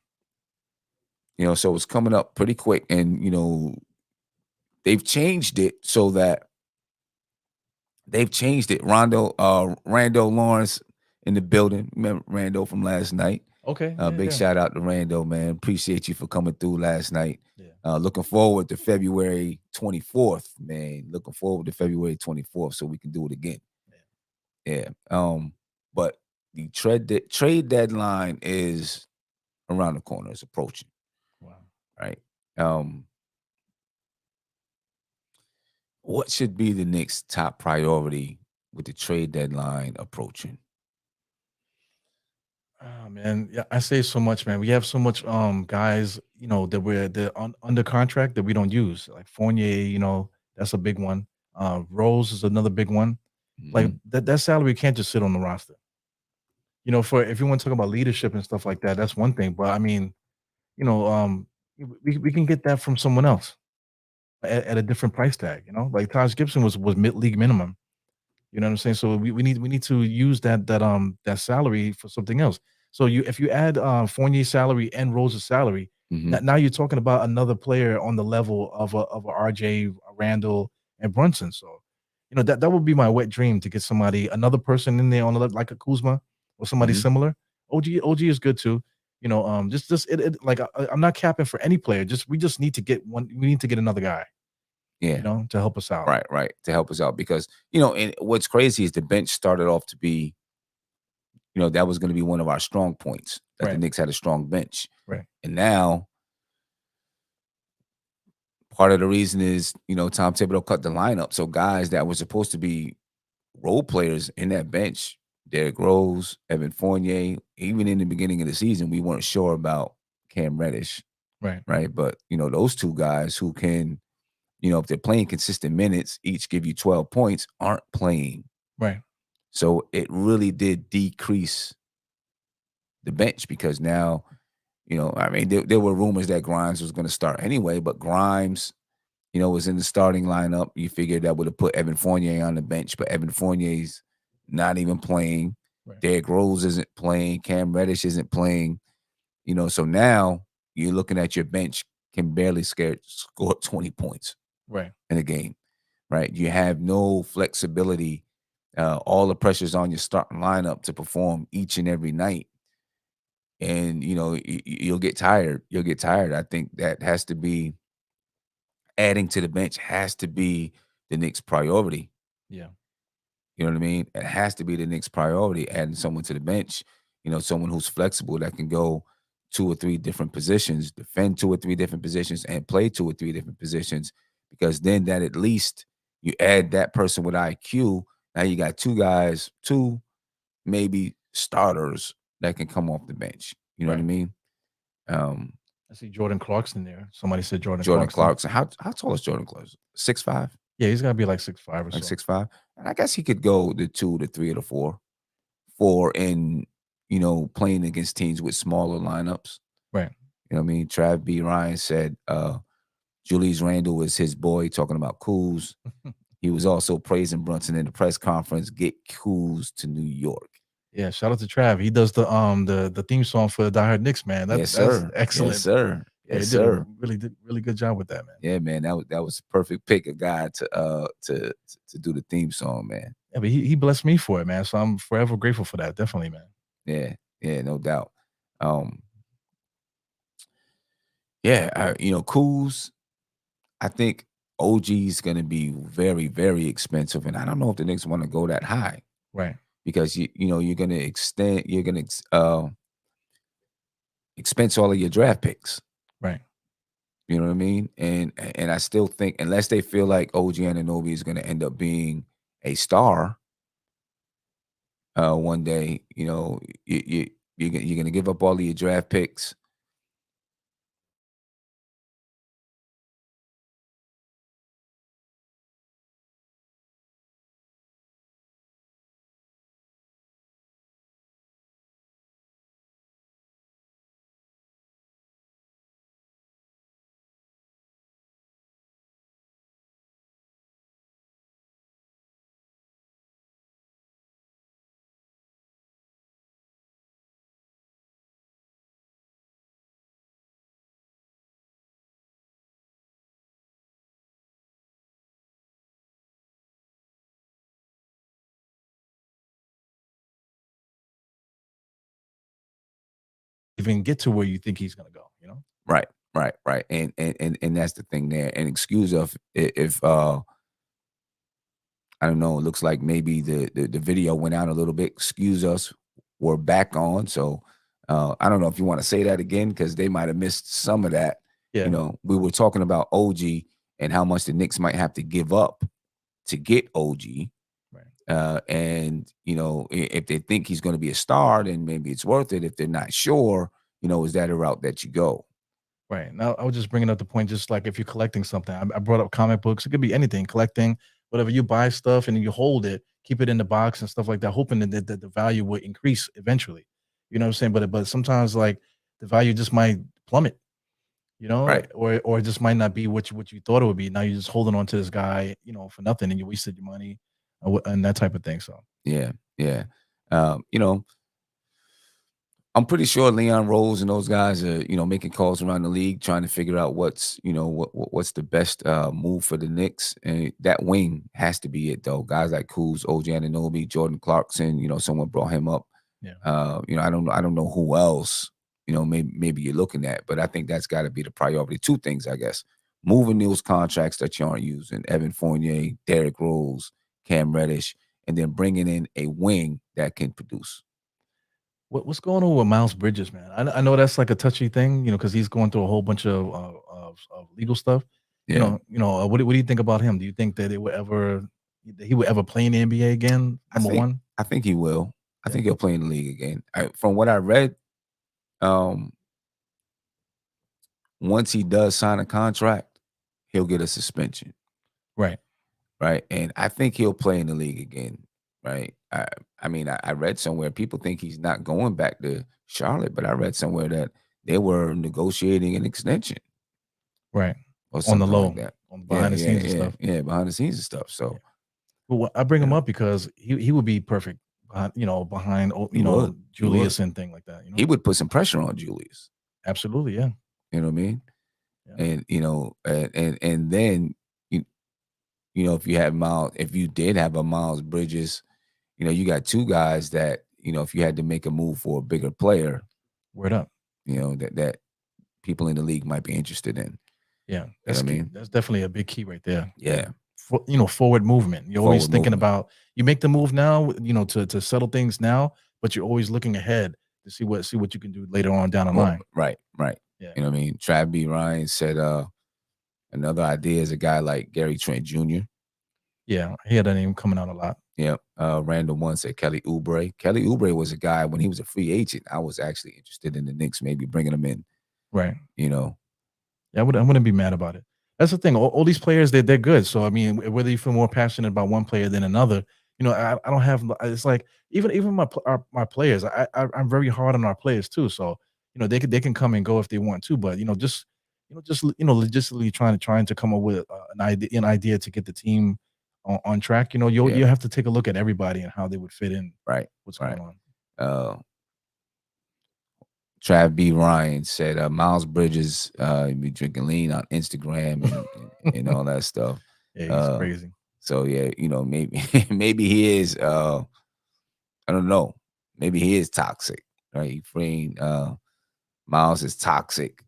So it's coming up pretty quick, and they've changed it so that Randall Lawrence in the building. Remember Randall from last night? Okay. Big shout out to Randall, man. Appreciate you for coming through last night. Yeah. Looking forward to February 24th, man. Looking forward to February 24th so we can do it again. Yeah. But the trade deadline is around the corner. It's approaching. Wow. Right. What should be the Knicks' top priority with the trade deadline approaching? Oh man, yeah, I say so much, man. We have so much guys, that they're under contract that we don't use. Like Fournier, that's a big one. Rose is another big one. Like that salary can't just sit on the roster. For if you want to talk about leadership and stuff like that, that's one thing. But I mean, we can get that from someone else at a different price tag. Like Taj Gibson was mid league minimum. You know what I'm saying? So we need to use that salary for something else. So if you add Fournier's salary and Rose's salary, now you're talking about another player on the level of a RJ, Randall, and Brunson. So that would be my wet dream to get another person in there on the left, like a Kuzma or somebody similar. OG is good too. I'm not capping for any player. We just need to get one. We need to get another guy. Yeah. To help us out. Right. To help us out because, and what's crazy is the bench started off to be, that was going to be one of our strong points. That the Knicks had a strong bench. Right. And now part of the reason is, Tom Thibodeau cut the lineup. So guys that were supposed to be role players in that bench, Derrick Rose, Evan Fournier, even in the beginning of the season, we weren't sure about Cam Reddish. Right. But, those two guys who can, if they're playing consistent minutes, each give you 12 points, aren't playing. Right. So it really did decrease the bench because now, I mean, there were rumors that Grimes was going to start anyway, but Grimes, was in the starting lineup. You figured that would have put Evan Fournier on the bench, but Evan Fournier's not even playing. Right. Derrick Rose isn't playing. Cam Reddish isn't playing. So now you're looking at your bench can barely score 20 points Right. in a game, right? You have no flexibility. All the pressure's on your starting lineup to perform each and every night. And, you'll get tired. You'll get tired. I think that has to be adding to the bench has to be the Knicks' priority. Yeah. You know what I mean? It has to be the Knicks' priority, adding someone to the bench, someone who's flexible that can go 2 or 3 different positions, defend 2 or 3 different positions, and play 2 or 3 different positions. Because then that at least you add that person with IQ. Now you got 2 guys, 2 maybe starters that can come off the bench. You know what I Right. mean? Um, I see Jordan Clarkson there. Somebody said Jordan Jordan Clarkson. Clarkson. How tall is Jordan Clarkson? 6'5"? Yeah, he's gotta be like 6'5" or Like so. 6'5"? And I guess he could go the 2, the 3, or the 4. 4 in, playing against teams with smaller lineups. Right. You know what I mean? Trav B. Ryan said Julius Randle was his boy, talking about Kuz. He was also praising Brunson in the press conference. Get Kuz to New York. Yeah, shout out to Trav. He does the theme song for the Die Hard Knicks, man. Yes, That's sir. excellent. Yes, sir. Yeah, he Yes, did a sir. really good job with that, man. Yeah, man. That was a perfect pick, a guy to do the theme song, man. Yeah, but he blessed me for it, man. So I'm forever grateful for that. Definitely, man. Yeah, yeah, no doubt. Yeah, Kuz, I think OG's gonna be very, very expensive, and I don't know if the Knicks want to go that high Right. because you're gonna expense all of your draft picks. Right. You know what I mean? And I still think unless they feel like OG Anunoby is gonna end up being a star one day, you're gonna give up all of your draft picks. Even get to where you think he's gonna go, you know? Right, right, right. And that's the thing there. And excuse us if I don't know, it looks like maybe the video went out a little bit. Excuse us. We're back on. So I don't know if you want to say that again because they might have missed some of that. Yeah. We were talking about OG and how much the Knicks might have to give up to get OG. Right. And if they think he's going to be a star, then maybe it's worth it. If they're not sure, is that a route that you go? Right. Now, I was just bringing up the point, just like if you're collecting something, I brought up comic books. It could be anything, collecting, whatever you buy stuff and you hold it, keep it in the box and stuff like that, hoping that the value will increase eventually. You know what I'm saying? But sometimes like the value just might plummet, Right. or it just might not be what you thought it would be. Now you're just holding on to this guy, for nothing, and you wasted your money and that type of thing. So Yeah. Yeah. Um, you know, I'm pretty sure Leon Rose and those guys are, making calls around the league, trying to figure out what's the best move for the Knicks. And that wing has to be it, though. Guys like Kuz, OG Anunoby, Jordan Clarkson. Someone brought him up. yeah. I don't know who else. Maybe you're looking at, but I think that's got to be the priority. 2 things, I guess: moving those contracts that you aren't using, Evan Fournier, Derrick Rose, Cam Reddish, and then bringing in a wing that can produce. What's going on with Miles Bridges, man? I know that's like a touchy thing, because he's going through a whole bunch of legal stuff. Yeah. What do you think about him? Do you think that he would ever play in the NBA again? I Number think one, I think he will. I yeah, think he'll play in the league again. From what I read, um, once he does sign a contract, he'll get a suspension, right, right? And I think he'll play in the league again, right? I mean, I read somewhere people think he's not going back to Charlotte, but I read somewhere that they were negotiating an extension Right. or On the something like low, that. on Yeah, behind the yeah, scenes and yeah, stuff. yeah, behind the scenes and stuff. Yeah. So, Well, I bring you him know, up because he would be perfect behind, behind, he would. He would. Julius and thing like that. He would put some pressure on Julius. Absolutely, yeah, You know what I mean? yeah. And and then you if you had Miles, if you did have a Miles Bridges, you got two guys that if you had to make a move for a bigger player, Word up. that people in the league might be interested in. Yeah, You know that's what I key. mean? That's definitely a big key right there. Yeah, Forward movement. You're always forward thinking movement. about you make the move now, to settle things now, but you're always looking ahead to see what you can do later on down the Well, line. right, right. Yeah, You know what I mean? Trav B. Ryan said another idea is a guy like Gary Trent Jr. yeah. I hear that name coming out a lot. Yeah. Randall one said Kelly Oubre. Kelly Oubre was a guy when he was a free agent. I was actually interested in the Knicks, maybe bringing him in. Right. You know, Yeah, I wouldn't be mad about it. That's the thing. All these players, they're good. So I mean, whether you feel more passionate about one player than another, I don't have. It's like even my players. I'm very hard on our players too. So they can come and go if they want to, but logistically trying to come up with an idea to get the team on track. You yeah, have to take a look at everybody and how they would fit in. right, What's right. going on? Uh, Trav B. Ryan said Miles Bridges be drinking lean on Instagram and all that stuff. Yeah, he's Uh, crazy. so yeah, maybe maybe he is. I don't know. Maybe he is toxic, right? Freeing Miles is toxic.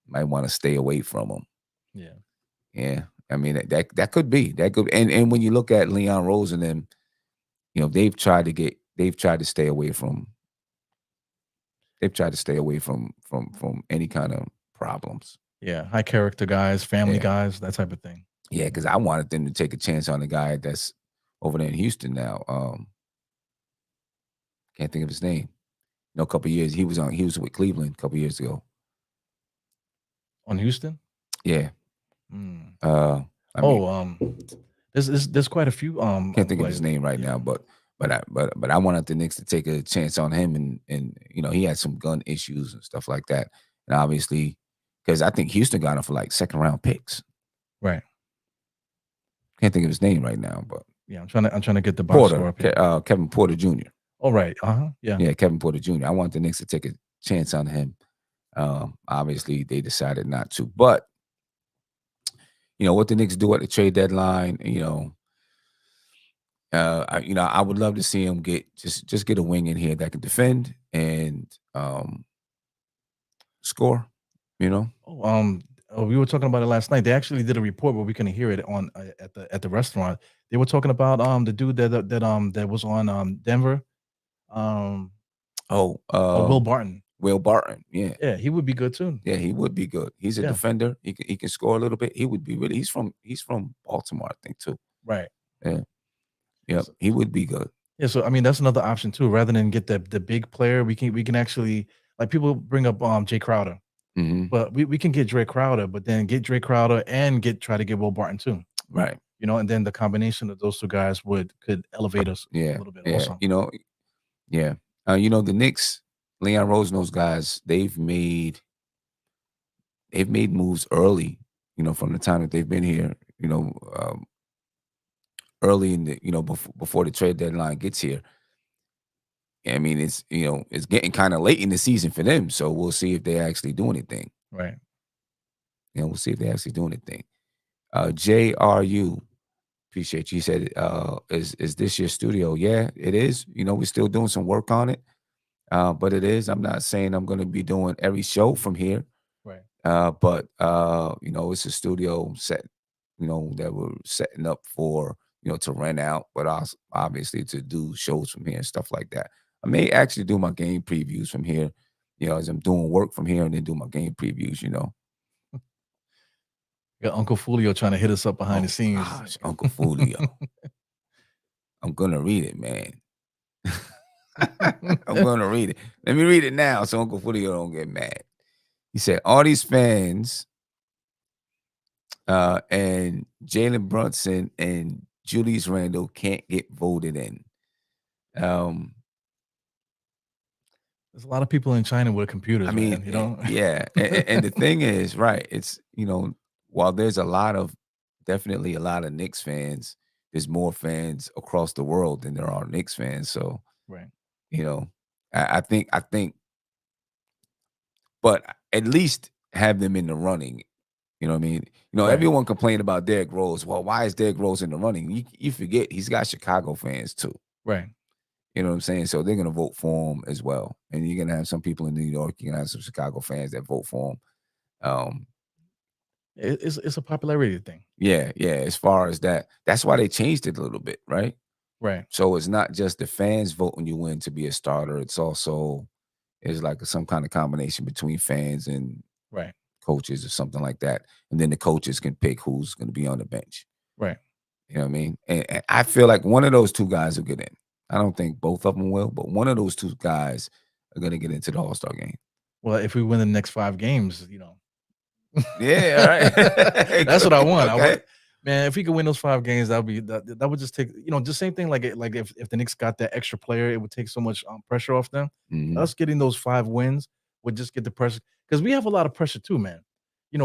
Might want to stay away from him. Yeah. Yeah, I mean that could be and when you look at Leon Rose and them, they've tried to stay away from any kind of problems. Yeah, high character guys, family Yeah, guys, that type of thing. yeah, because I wanted them to take a chance on the guy that's over there in Houston now. Can't think of his name. A couple years he was with Cleveland a couple years ago. On Houston? Yeah. Mm. I mean, Oh, there's quite a few can't think of his players. name right now, Yeah, but I wanted the Knicks to take a chance on him, and he had some gun issues and stuff like that, and obviously because I think Houston got him for like second round picks. right. Can't think of his name right now, but Yeah, I'm trying to get the box score Porter, up here. Kevin Porter Jr. All right. Uh-huh. Yeah. Yeah, Kevin Porter Jr. I want the Knicks to take a chance on him. Obviously, they decided not to, but what the Knicks do at the trade deadline, I would love to see him get a wing in here that can defend and score. We were talking about it last night. They actually did a report, but we couldn't hear it on at the restaurant. They were talking about the dude that was on Denver, um, Oh, Will Barton. Will Barton. Yeah, Yeah, he would be good too. yeah, he would be good. He's a Yeah, defender. He can score a little bit. He would be really. He's from Baltimore, I think too. right. Yeah, yep. So, He would be good. yeah, so I mean that's another option too. Rather than get the big player, we can actually, like, people bring up Jay Crowder. Hmm. But we can get Dre Crowder, but then get Dre Crowder and try to get Will Barton too. Right. And then the combination of those two guys could elevate us a Yeah. little bit Yeah. also. Yeah. The Knicks, Leon Rose and those guys, they've made moves early. From the time that they've been here. Early in the before the trade deadline gets here. I mean, it's getting kind of late in the season for them. So we'll see if they actually do anything. Right. We'll see if they actually do anything. JRU, appreciate you. He said, is this your studio? Yeah, it is. We're still doing some work on it. But it is. I'm not saying I'm going to be doing every show from here. Right. But it's a studio set, that we're setting up for, to rent out, but also obviously to do shows from here and stuff like that. I may actually do my game previews from here, as I'm doing work from here and then do my game previews, Got Uncle Fulio trying to hit us up behind the Oh, scenes. gosh, Uncle Fulio. I'm gonna read it, man. I'm gonna read it. Let me read it now so Uncle Fulio don't get mad. He said, all these fans and Jalen Brunson and Julius Randle can't get voted in. There's a lot of people in China with computers, I mean, man. You know. yeah, and the thing is, right? It's while there's definitely a lot of Knicks fans, there's more fans across the world than there are Knicks fans. So Right. you know, I think, but at least have them in the running. You know what I mean? Right. Everyone complained about Derrick Rose. Well, why is Derrick Rose in the running? You forget he's got Chicago fans too. Right. You know what I'm saying? So they're gonna vote for him as well. And you're gonna have some people in New York. You're gonna have some Chicago fans that vote for him. Um, It's a popularity thing. yeah, yeah. As far as that, that's why they changed it a little bit, right? Right. So it's not just the fans voting you in to be a starter. It's like some kind of combination between fans and Right. coaches or something like that. And then the coaches can pick who's going to be on the bench. Right. You know what I mean? And I feel like one of those two guys will get in. I don't think both of them will, but one of those two guys are going to get into the All-Star game. Well, if we win the next 5 games, Yeah, all right. that's what I want. I Okay. want, man, if we could win those 5 games, that would just take, just same thing like if the Knicks got that extra player, it would take so much pressure off them. Mhm. Us getting those 5 wins would just get the pressure because we have a lot of pressure too, man.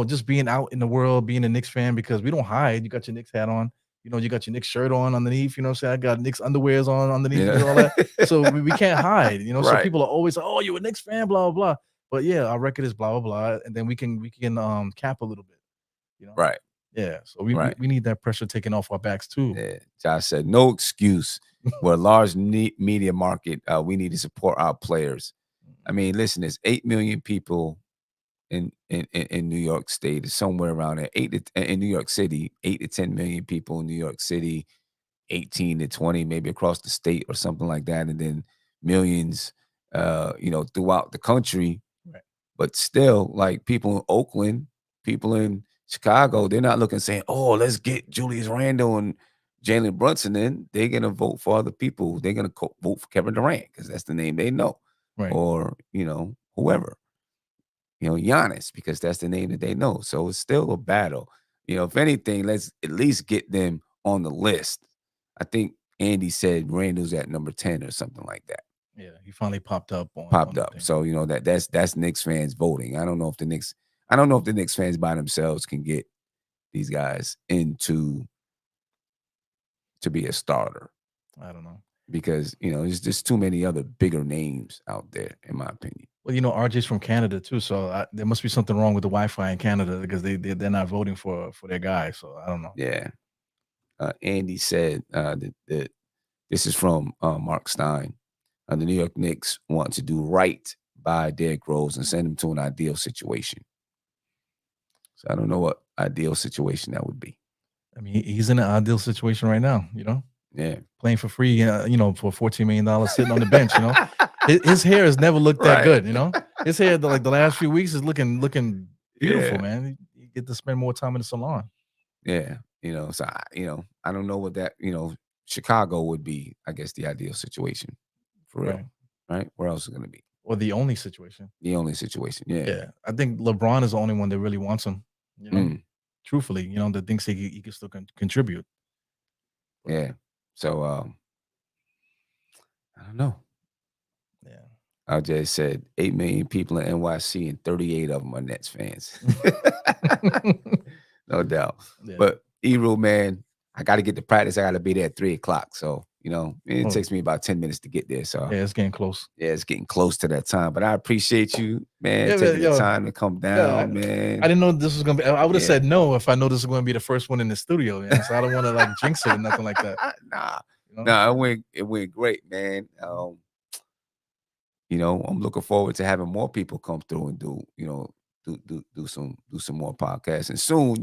Just being out in the world, being a Knicks fan because we don't hide. You got your Knicks hat on, you got your Knicks shirt on underneath. You know what I'm saying? I got Knicks underwears on underneath and all that. So we can't hide. So Right. people are always, oh, you're a Knicks fan, blah blah blah. But yeah, our record is blah blah blah, and then we can cap a little bit. Right. Yeah, so we, Right. we we need that pressure taken off our backs too. Yeah. Josh said, no excuse. We're a large media market. We need to support our players. I mean, listen, there's 8 million people in New York State. It's somewhere around there. In New York City, 8 to 10 million people in New York City, 18 to 20, maybe across the state or something like that. And then millions throughout the country. Right. But still, like people in Oakland, people in Chicago, they're not looking saying, "Oh, let's get Julius Randle and Jalen Brunson in." They're gonna vote for other people. They're gonna vote for Kevin Durant because that's the name they know, Right. or whoever, Giannis because that's the name that they know. So it's still a battle. If anything, let's at least get them on the list. I think Andy said Randall's at number 10 or something like that. Yeah, he finally popped up on Popped the up. thing. So that's Knicks fans voting. I don't know if the Knicks fans by themselves can get these guys to be a starter I don't know. because there's just too many other bigger names out there, in my opinion. Well, RJ's from Canada too, so there must be something wrong with the Wi-Fi in Canada because they're not voting for their guy. So I don't know. Yeah. Andy said that this is from Mark Stein. The New York Knicks want to do right by Derrick Rose and send him to an ideal situation. So I don't know what ideal situation that would be. I mean, he's in an ideal situation right now. Yeah. Playing for free. For $14 million, sitting on the bench. His hair has never looked that Right. good. His hair, like the last few weeks, is looking beautiful, Yeah. man. You get to spend more time in the salon. Yeah. So I don't know what that, Chicago would be, I guess, the ideal situation for real. Right? Where else is it going to be? Or the only situation. The only situation. Yeah. Yeah. I think LeBron is the only one that really wants him. Truthfully, that thinks he can still contribute. Yeah. So I don't know. Yeah. RJ said 8 million people in NYC and 38 of them are Nets fans. No doubt. Yeah. But E-Rule, man, I got to get to practice. I got to be there at 3:00. So, it takes me about 10 minutes to get there. So, yeah, it's getting close. Yeah, it's getting close to that time. But I appreciate you, man, Yeah, taking man, the time to come down, man. I didn't know this was going to be. I would have said no if I know this was going to be the first one in the studio, man. So I don't want to like jinx it or nothing like that. Nah, it went great, man. I'm looking forward to having more people come through and do some more podcasts. And soon,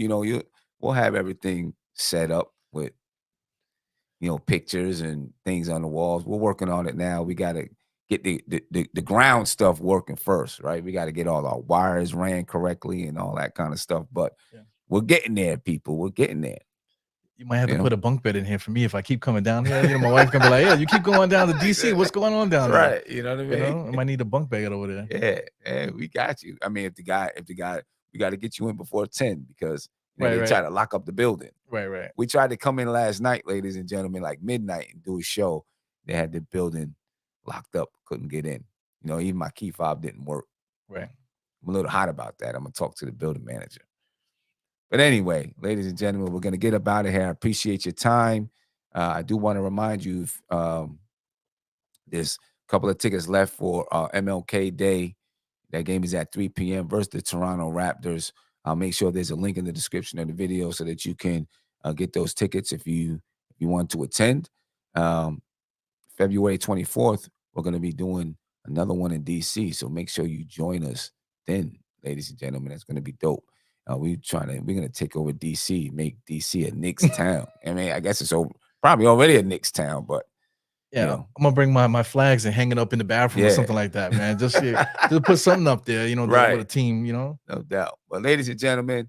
we'll have everything set up with pictures and things on the walls. We're working on it now. We got to get the ground stuff working first, right? We got to get all our wires ran correctly and all that kind of stuff. But we're getting there, people. We're getting there. You might have to put a bunk bed in here for me if I keep coming down here. My wife's gonna be like, "Yeah, you keep going down to DC. What's going on down there?" Right. You know what I mean? I might need a bunk bed over there. Yeah, we got you. I mean, if the guy, we got to get you in before 10 because they Right. try to lock up the building. Right. We tried to come in last night, ladies and gentlemen, like midnight and do a show. They had the building locked up, couldn't get in. You know, even my key fob didn't work. Right. I'm a little hot about that. I'm going to talk to the building manager. But anyway, ladies and gentlemen, we're going to get up out of here. I appreciate your time. I do want to remind you, there's a couple of tickets left for MLK Day. That game is at 3 p.m. versus the Toronto Raptors. I'll make sure there's a link in the description of the video so that you can get those tickets if you want to attend. February 24th, we're going to be doing another one in D.C., so make sure you join us then, ladies and gentlemen. It's going to be dope. We're going to take over D.C., make D.C. a Knicks town. I mean, I guess it's probably already a Knicks town, but yeah, you know. I'm gonna bring my flags and hang it up in the bathroom or something like that, man. Just put something up there, you know, right. with a team, you know. No doubt. But ladies and gentlemen,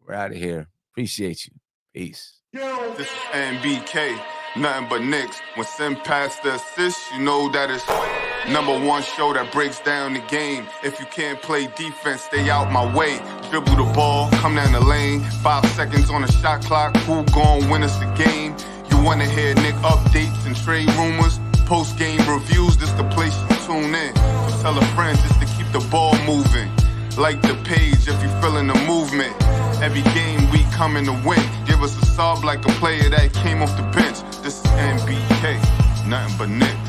we're out of here. Appreciate you. Peace. This is NBK, nothing but Knicks. When Sim passed the assist, you know that it's #1 show that breaks down the game. If you can't play defense, stay out my way. Dribble the ball, come down the lane. 5 seconds on the shot clock. Who gon' win us the game? You wanna hear Nick updates and trade rumors? Post-game reviews, this the place you tune in. So tell a friend just to keep the ball moving. Like the page if you feeling the movement. Every game we coming to win. Give us a sub like a player that came off the bench. This is NBK, nothing but Knicks.